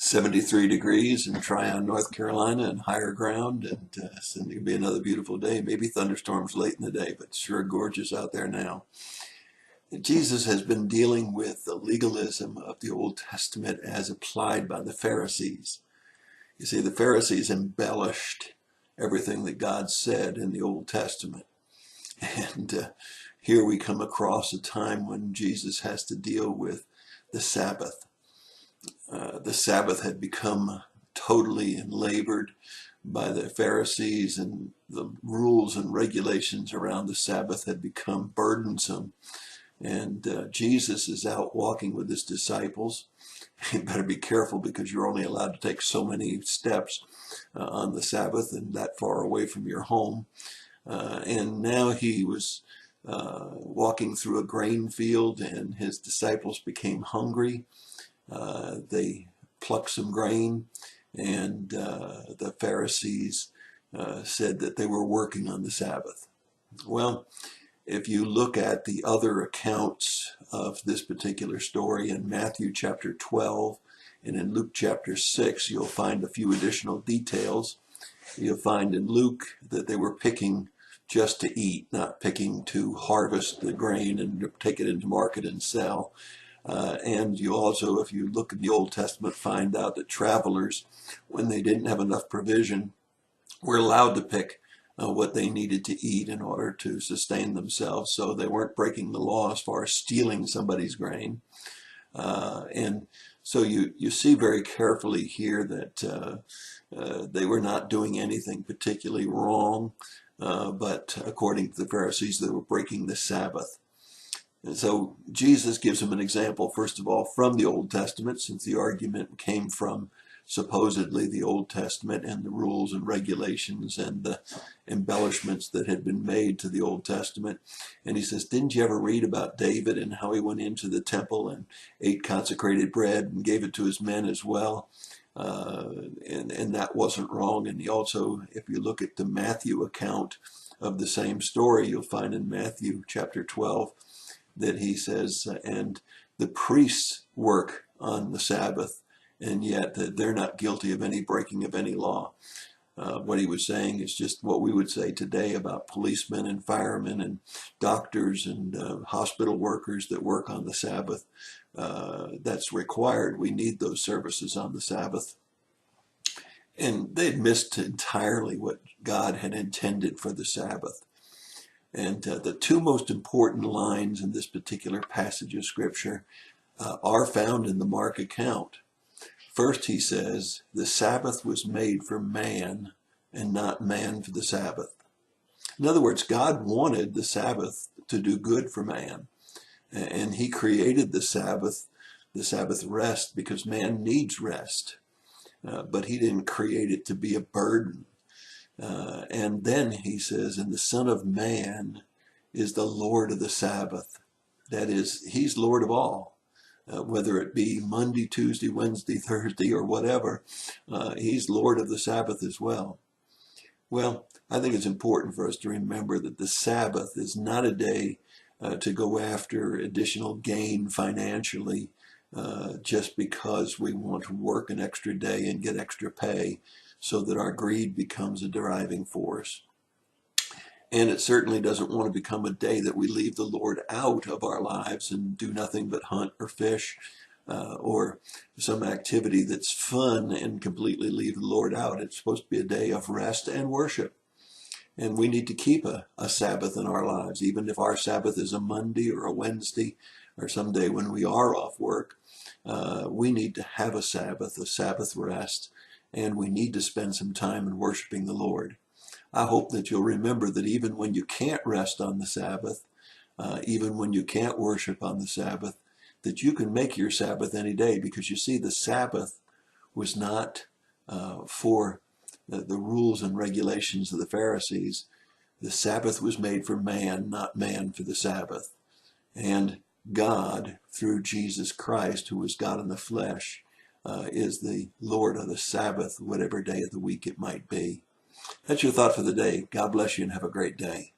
73 degrees in Tryon, North Carolina, and higher ground, and it's going to be another beautiful day. Maybe thunderstorms late in the day, but sure gorgeous out there now. Jesus has been dealing with the legalism of the Old Testament as applied by the Pharisees. You see, the Pharisees embellished everything that God said in the Old Testament. And here we come across a time when Jesus has to deal with the Sabbath. The Sabbath had become totally enlabored by the Pharisees, and the rules and regulations around the Sabbath had become burdensome. And Jesus is out walking with his disciples. You better be careful because you're only allowed to take so many steps on the Sabbath and that far away from your home. And now he was walking through a grain field, and his disciples became hungry. They plucked some grain, and the Pharisees said that they were working on the Sabbath. Well, if you look at the other accounts of this particular story in Matthew chapter 12 and in Luke chapter 6, you'll find a few additional details. You'll find in Luke that they were picking just to eat, not picking to harvest the grain and take it into market and sell. And you also, if you look in the Old Testament, find out that travelers, when they didn't have enough provision, were allowed to pick what they needed to eat in order to sustain themselves. So they weren't breaking the law as far as stealing somebody's grain. And so you see very carefully here that they were not doing anything particularly wrong, but according to the Pharisees, they were breaking the Sabbath. And so Jesus gives them an example, first of all, from the Old Testament, since the argument came from supposedly the Old Testament and the rules and regulations and the embellishments that had been made to the Old Testament. And he says, didn't you ever read about David and how he went into the temple and ate consecrated bread and gave it to his men as well? And that wasn't wrong. And he also, if you look at the Matthew account of the same story, you'll find in Matthew chapter 12 that he says, and the priests work on the Sabbath, and yet they're not guilty of any breaking of any law. What he was saying is just what we would say today about policemen and firemen and doctors and hospital workers that work on the Sabbath. That's required. We need those services on the Sabbath. And they had missed entirely what God had intended for the Sabbath. And the two most important lines in this particular passage of Scripture are found in the Mark account. First, he says, the Sabbath was made for man and not man for the Sabbath. In other words, God wanted the Sabbath to do good for man. And he created the Sabbath rest, because man needs rest. But he didn't create it to be a burden. And then he says, and the Son of Man is the Lord of the Sabbath. That is, he's Lord of all. Whether it be Monday, Tuesday, Wednesday, Thursday, or whatever, he's Lord of the Sabbath as well. Well, I think it's important for us to remember that the Sabbath is not a day to go after additional gain financially just because we want to work an extra day and get extra pay, so that our greed becomes a driving force. And it certainly doesn't want to become a day that we leave the Lord out of our lives and do nothing but hunt or fish or some activity that's fun and completely leave the Lord out. It's supposed to be a day of rest and worship. And we need to keep a Sabbath in our lives, even if our Sabbath is a Monday or a Wednesday or some day when we are off work. We need to have a Sabbath rest, and we need to spend some time in worshiping the Lord. I hope that you'll remember that even when you can't rest on the Sabbath, even when you can't worship on the Sabbath, that you can make your Sabbath any day, because you see, the Sabbath was not for the rules and regulations of the Pharisees. The Sabbath was made for man, not man for the Sabbath. And God, through Jesus Christ, who was God in the flesh, is the Lord of the Sabbath, whatever day of the week it might be. That's your thought for the day. God bless you and have a great day.